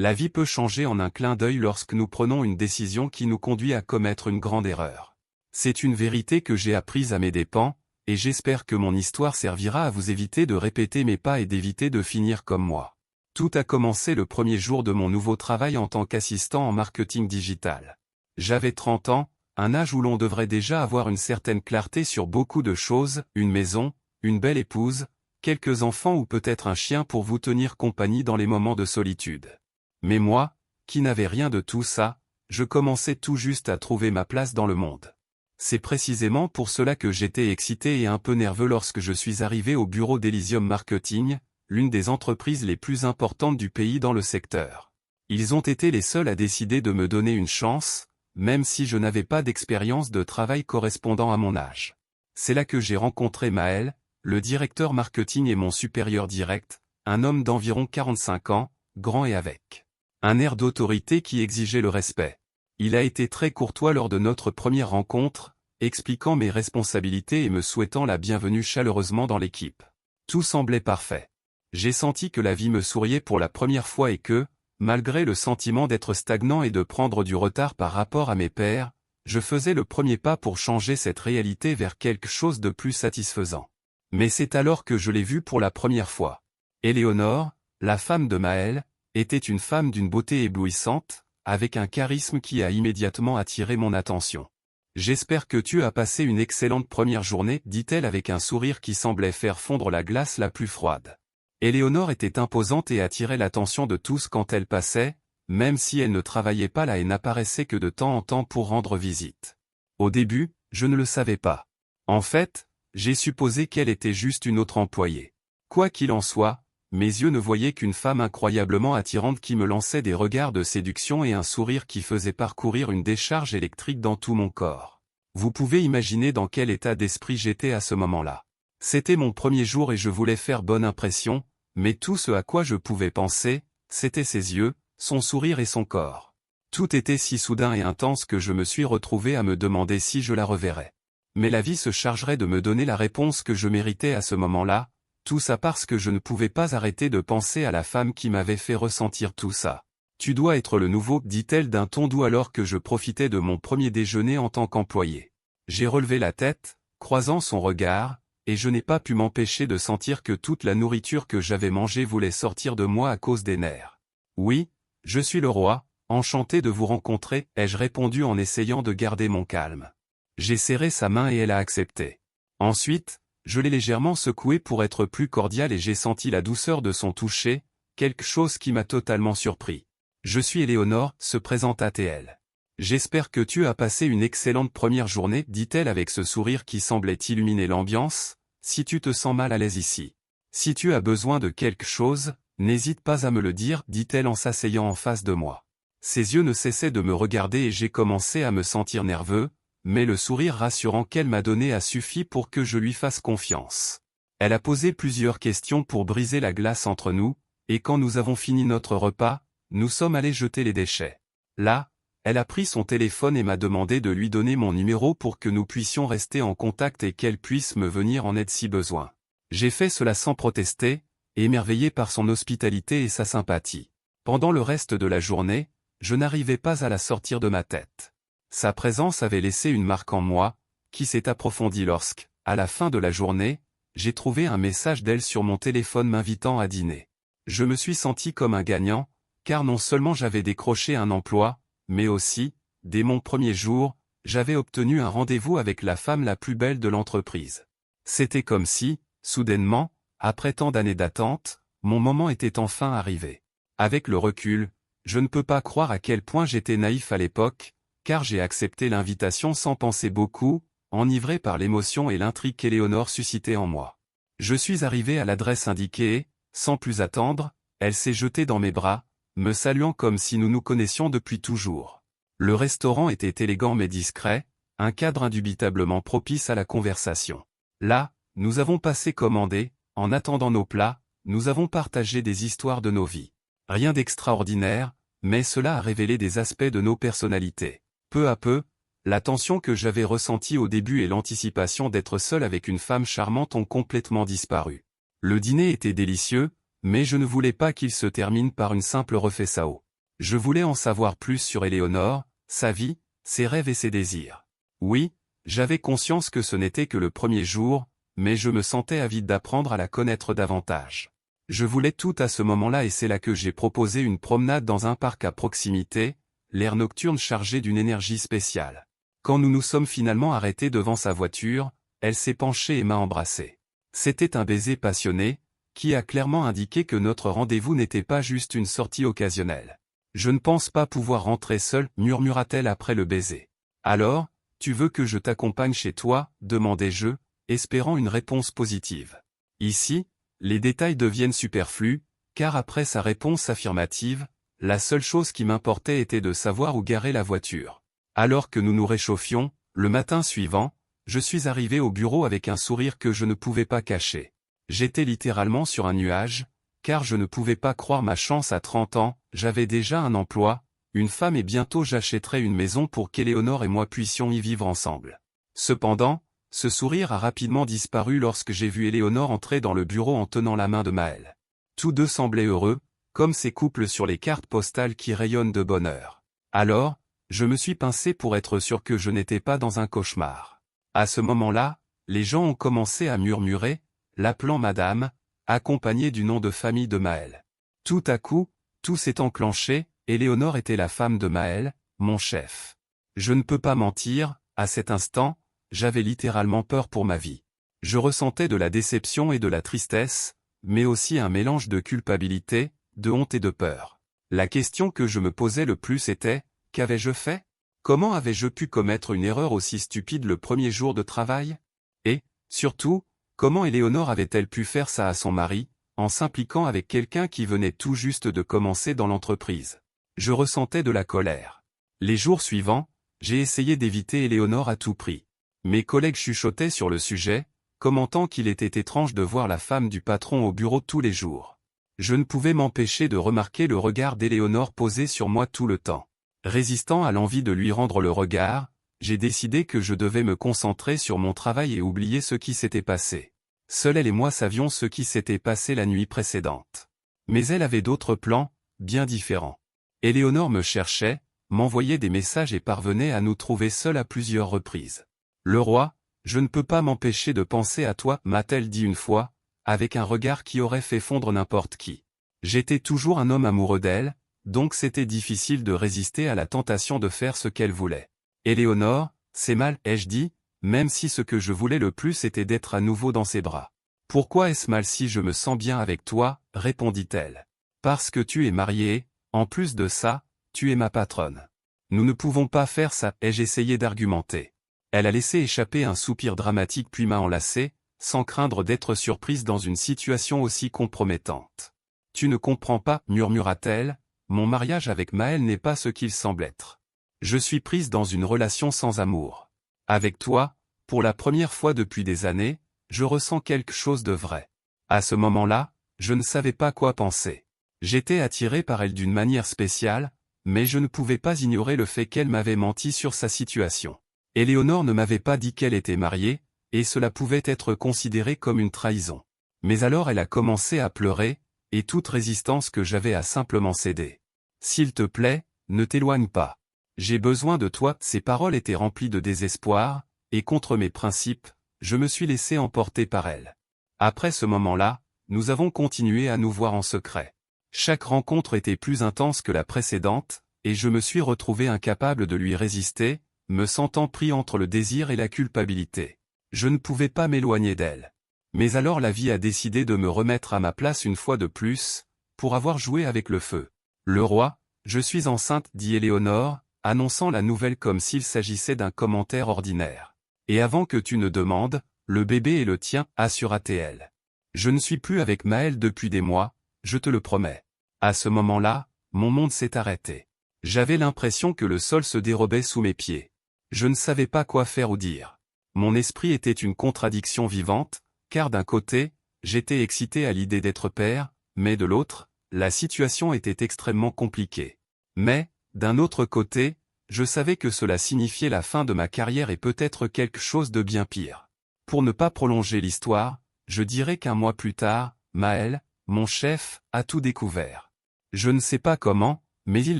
La vie peut changer en un clin d'œil lorsque nous prenons une décision qui nous conduit à commettre une grande erreur. C'est une vérité que j'ai apprise à mes dépens, et j'espère que mon histoire servira à vous éviter de répéter mes pas et d'éviter de finir comme moi. Tout a commencé le premier jour de mon nouveau travail en tant qu'assistant en marketing digital. J'avais 30 ans, un âge où l'on devrait déjà avoir une certaine clarté sur beaucoup de choses, une maison, une belle épouse, quelques enfants ou peut-être un chien pour vous tenir compagnie dans les moments de solitude. Mais moi, qui n'avais rien de tout ça, je commençais tout juste à trouver ma place dans le monde. C'est précisément pour cela que j'étais excité et un peu nerveux lorsque je suis arrivé au bureau d'Elysium Marketing, l'une des entreprises les plus importantes du pays dans le secteur. Ils ont été les seuls à décider de me donner une chance, même si je n'avais pas d'expérience de travail correspondant à mon âge. C'est là que j'ai rencontré Maël, le directeur marketing et mon supérieur direct, un homme d'environ 45 ans, grand et avec un air d'autorité qui exigeait le respect. Il a été très courtois lors de notre première rencontre, expliquant mes responsabilités et me souhaitant la bienvenue chaleureusement dans l'équipe. Tout semblait parfait. J'ai senti que la vie me souriait pour la première fois et que, malgré le sentiment d'être stagnant et de prendre du retard par rapport à mes pairs, je faisais le premier pas pour changer cette réalité vers quelque chose de plus satisfaisant. Mais c'est alors que je l'ai vue pour la première fois. Éléonore, la femme de Maël, était une femme d'une beauté éblouissante, avec un charisme qui a immédiatement attiré mon attention. « J'espère que tu as passé une excellente première journée, dit-elle avec un sourire qui semblait faire fondre la glace la plus froide. Éléonore était imposante et attirait l'attention de tous quand elle passait, même si elle ne travaillait pas là et n'apparaissait que de temps en temps pour rendre visite. Au début, je ne le savais pas. En fait, j'ai supposé qu'elle était juste une autre employée. Quoi qu'il en soit, mes yeux ne voyaient qu'une femme incroyablement attirante qui me lançait des regards de séduction et un sourire qui faisait parcourir une décharge électrique dans tout mon corps. Vous pouvez imaginer dans quel état d'esprit j'étais à ce moment-là. C'était mon premier jour et je voulais faire bonne impression, mais tout ce à quoi je pouvais penser, c'était ses yeux, son sourire et son corps. Tout était si soudain et intense que je me suis retrouvé à me demander si je la reverrais. Mais la vie se chargerait de me donner la réponse que je méritais à ce moment-là, tout ça parce que je ne pouvais pas arrêter de penser à la femme qui m'avait fait ressentir tout ça. « Tu dois être le nouveau, dit-elle d'un ton doux alors que je profitais de mon premier déjeuner en tant qu'employé. J'ai relevé la tête, croisant son regard, et je n'ai pas pu m'empêcher de sentir que toute la nourriture que j'avais mangée voulait sortir de moi à cause des nerfs. « Oui, je suis le roi, enchanté de vous rencontrer, ai-je répondu en essayant de garder mon calme. J'ai serré sa main et elle a accepté. Ensuite, je l'ai légèrement secouée pour être plus cordial et j'ai senti la douceur de son toucher, quelque chose qui m'a totalement surpris. « Je suis Éléonore, se présenta-t-elle. J'espère que tu as passé une excellente première journée, dit-elle avec ce sourire qui semblait illuminer l'ambiance, si tu te sens mal à l'aise ici. Si tu as besoin de quelque chose, n'hésite pas à me le dire, dit-elle en s'asseyant en face de moi. Ses yeux ne cessaient de me regarder et j'ai commencé à me sentir nerveux, mais le sourire rassurant qu'elle m'a donné a suffi pour que je lui fasse confiance. Elle a posé plusieurs questions pour briser la glace entre nous, et quand nous avons fini notre repas, nous sommes allés jeter les déchets. Là, elle a pris son téléphone et m'a demandé de lui donner mon numéro pour que nous puissions rester en contact et qu'elle puisse me venir en aide si besoin. J'ai fait cela sans protester, émerveillé par son hospitalité et sa sympathie. Pendant le reste de la journée, je n'arrivais pas à la sortir de ma tête. Sa présence avait laissé une marque en moi, qui s'est approfondie lorsque, à la fin de la journée, j'ai trouvé un message d'elle sur mon téléphone m'invitant à dîner. Je me suis senti comme un gagnant, car non seulement j'avais décroché un emploi, mais aussi, dès mon premier jour, j'avais obtenu un rendez-vous avec la femme la plus belle de l'entreprise. C'était comme si, soudainement, après tant d'années d'attente, mon moment était enfin arrivé. Avec le recul, je ne peux pas croire à quel point j'étais naïf à l'époque, car j'ai accepté l'invitation sans penser beaucoup, enivré par l'émotion et l'intrigue qu'Éléonore suscitait en moi. Je suis arrivé à l'adresse indiquée et, sans plus attendre, elle s'est jetée dans mes bras, me saluant comme si nous nous connaissions depuis toujours. Le restaurant était élégant mais discret, un cadre indubitablement propice à la conversation. Là, nous avons passé commander, en attendant nos plats, nous avons partagé des histoires de nos vies. Rien d'extraordinaire, mais cela a révélé des aspects de nos personnalités. Peu à peu, la tension que j'avais ressentie au début et l'anticipation d'être seul avec une femme charmante ont complètement disparu. Le dîner était délicieux, mais je ne voulais pas qu'il se termine par une simple refait-sao. Je voulais en savoir plus sur Éléonore, sa vie, ses rêves et ses désirs. Oui, j'avais conscience que ce n'était que le premier jour, mais je me sentais avide d'apprendre à la connaître davantage. Je voulais tout à ce moment-là et c'est là que j'ai proposé une promenade dans un parc à proximité, l'air nocturne chargé d'une énergie spéciale. Quand nous nous sommes finalement arrêtés devant sa voiture, elle s'est penchée et m'a embrassé. C'était un baiser passionné, qui a clairement indiqué que notre rendez-vous n'était pas juste une sortie occasionnelle. Je ne pense pas pouvoir rentrer seule, murmura-t-elle après le baiser. Alors, tu veux que je t'accompagne chez toi, demandai-je, espérant une réponse positive. Ici, les détails deviennent superflus, car après sa réponse affirmative, la seule chose qui m'importait était de savoir où garer la voiture. Alors que nous nous réchauffions, le matin suivant, je suis arrivé au bureau avec un sourire que je ne pouvais pas cacher. J'étais littéralement sur un nuage, car je ne pouvais pas croire ma chance à 30 ans, j'avais déjà un emploi, une femme et bientôt j'achèterais une maison pour qu'Éléonore et moi puissions y vivre ensemble. Cependant, ce sourire a rapidement disparu lorsque j'ai vu Éléonore entrer dans le bureau en tenant la main de Maël. Tous deux semblaient heureux, comme ces couples sur les cartes postales qui rayonnent de bonheur. Alors, je me suis pincé pour être sûr que je n'étais pas dans un cauchemar. À ce moment-là, les gens ont commencé à murmurer, l'appelant Madame, accompagné du nom de famille de Maël. Tout à coup, tout s'est enclenché, Éléonore était la femme de Maël, mon chef. Je ne peux pas mentir, à cet instant, j'avais littéralement peur pour ma vie. Je ressentais de la déception et de la tristesse, mais aussi un mélange de culpabilité, de honte et de peur. La question que je me posais le plus était, qu'avais-je fait? Comment avais-je pu commettre une erreur aussi stupide le premier jour de travail? Et, surtout, comment Éléonore avait-elle pu faire ça à son mari, en s'impliquant avec quelqu'un qui venait tout juste de commencer dans l'entreprise? Je ressentais de la colère. Les jours suivants, j'ai essayé d'éviter Éléonore à tout prix. Mes collègues chuchotaient sur le sujet, commentant qu'il était étrange de voir la femme du patron au bureau tous les jours. Je ne pouvais m'empêcher de remarquer le regard d'Éléonore posé sur moi tout le temps. Résistant à l'envie de lui rendre le regard, j'ai décidé que je devais me concentrer sur mon travail et oublier ce qui s'était passé. Seule elle et moi savions ce qui s'était passé la nuit précédente. Mais elle avait d'autres plans, bien différents. Éléonore me cherchait, m'envoyait des messages et parvenait à nous trouver seuls à plusieurs reprises. Le roi, je ne peux pas m'empêcher de penser à toi, m'a-t-elle dit une fois, avec un regard qui aurait fait fondre n'importe qui. J'étais toujours un homme amoureux d'elle, donc c'était difficile de résister à la tentation de faire ce qu'elle voulait. Éléonore, c'est mal, ai-je dit, même si ce que je voulais le plus était d'être à nouveau dans ses bras. Pourquoi est-ce mal si je me sens bien avec toi, répondit-elle. Parce que tu es mariée, en plus de ça, tu es ma patronne. Nous ne pouvons pas faire ça, ai-je essayé d'argumenter. Elle a laissé échapper un soupir dramatique puis m'a enlacé, sans craindre d'être surprise dans une situation aussi compromettante. Tu ne comprends pas, murmura-t-elle, mon mariage avec Maël n'est pas ce qu'il semble être. Je suis prise dans une relation sans amour. Avec toi, pour la première fois depuis des années, je ressens quelque chose de vrai. À ce moment-là, je ne savais pas quoi penser. J'étais attiré par elle d'une manière spéciale, mais je ne pouvais pas ignorer le fait qu'elle m'avait menti sur sa situation. Éléonore ne m'avait pas dit qu'elle était mariée, et cela pouvait être considéré comme une trahison. Mais alors elle a commencé à pleurer, et toute résistance que j'avais a simplement cédé. S'il te plaît, ne t'éloigne pas. J'ai besoin de toi. Ces paroles étaient remplies de désespoir, et contre mes principes, je me suis laissé emporter par elle. Après ce moment-là, nous avons continué à nous voir en secret. Chaque rencontre était plus intense que la précédente, et je me suis retrouvé incapable de lui résister, me sentant pris entre le désir et la culpabilité. Je ne pouvais pas m'éloigner d'elle. Mais alors la vie a décidé de me remettre à ma place une fois de plus, pour avoir joué avec le feu. Le roi, je suis enceinte, dit Éléonore, annonçant la nouvelle comme s'il s'agissait d'un commentaire ordinaire. Et avant que tu ne demandes, le bébé est le tien, assura-t-elle. Je ne suis plus avec Maël depuis des mois, je te le promets. À ce moment-là, mon monde s'est arrêté. J'avais l'impression que le sol se dérobait sous mes pieds. Je ne savais pas quoi faire ou dire. Mon esprit était une contradiction vivante, car d'un côté, j'étais excité à l'idée d'être père, mais de l'autre, la situation était extrêmement compliquée. Mais, d'un autre côté, je savais que cela signifiait la fin de ma carrière et peut-être quelque chose de bien pire. Pour ne pas prolonger l'histoire, je dirais qu'un mois plus tard, Maël, mon chef, a tout découvert. Je ne sais pas comment, Mais il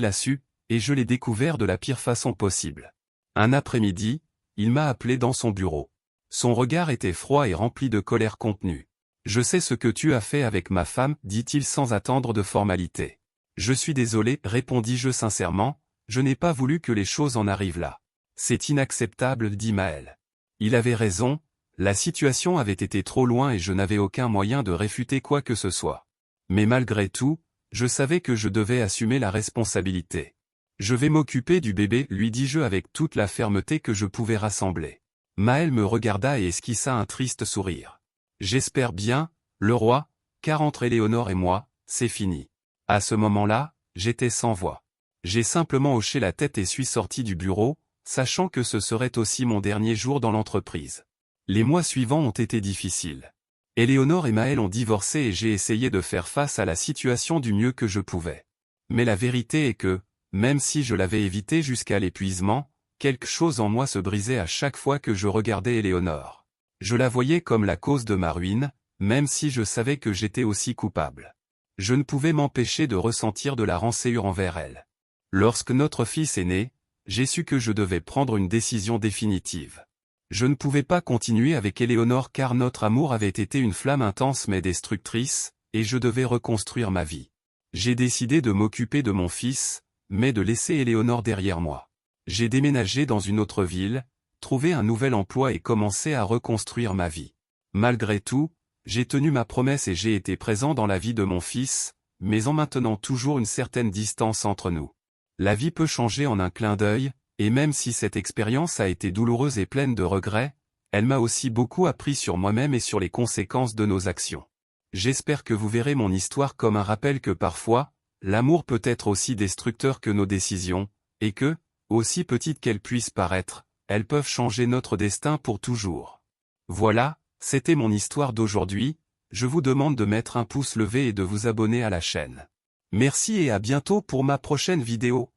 l'a su, et je l'ai découvert de la pire façon possible. Un après-midi, il m'a appelé dans son bureau. Son regard était froid et rempli de colère contenue. « Je sais ce que tu as fait avec ma femme, dit-il sans attendre de formalité. Je suis désolé, répondis-je sincèrement, je n'ai pas voulu que les choses en arrivent là. C'est inacceptable, dit Maël. Il avait raison, la situation avait été trop loin et je n'avais aucun moyen de réfuter quoi que ce soit. Mais malgré tout, je savais que je devais assumer la responsabilité. Je vais m'occuper du bébé, lui dis-je avec toute la fermeté que je pouvais rassembler. Maël me regarda et esquissa un triste sourire. J'espère bien, le roi, car entre Éléonore et moi, c'est fini. À ce moment-là, j'étais sans voix. J'ai simplement hoché la tête et suis sorti du bureau, sachant que ce serait aussi mon dernier jour dans l'entreprise. Les mois suivants ont été difficiles. Éléonore et Maël ont divorcé et j'ai essayé de faire face à la situation du mieux que je pouvais. Mais la vérité est que, même si je l'avais évité jusqu'à l'épuisement, quelque chose en moi se brisait à chaque fois que je regardais Éléonore. Je la voyais comme la cause de ma ruine, même si je savais que j'étais aussi coupable. Je ne pouvais m'empêcher de ressentir de la rancœur envers elle. Lorsque notre fils est né, j'ai su que je devais prendre une décision définitive. Je ne pouvais pas continuer avec Éléonore car notre amour avait été une flamme intense mais destructrice, et je devais reconstruire ma vie. J'ai décidé de m'occuper de mon fils, mais de laisser Éléonore derrière moi. J'ai déménagé dans une autre ville, trouvé un nouvel emploi et commencé à reconstruire ma vie. Malgré tout, j'ai tenu ma promesse et j'ai été présent dans la vie de mon fils, mais en maintenant toujours une certaine distance entre nous. La vie peut changer en un clin d'œil, et même si cette expérience a été douloureuse et pleine de regrets, elle m'a aussi beaucoup appris sur moi-même et sur les conséquences de nos actions. J'espère que vous verrez mon histoire comme un rappel que parfois, l'amour peut être aussi destructeur que nos décisions, et que, aussi petites qu'elles puissent paraître, elles peuvent changer notre destin pour toujours. Voilà, c'était mon histoire d'aujourd'hui, je vous demande de mettre un pouce levé et de vous abonner à la chaîne. Merci et à bientôt pour ma prochaine vidéo.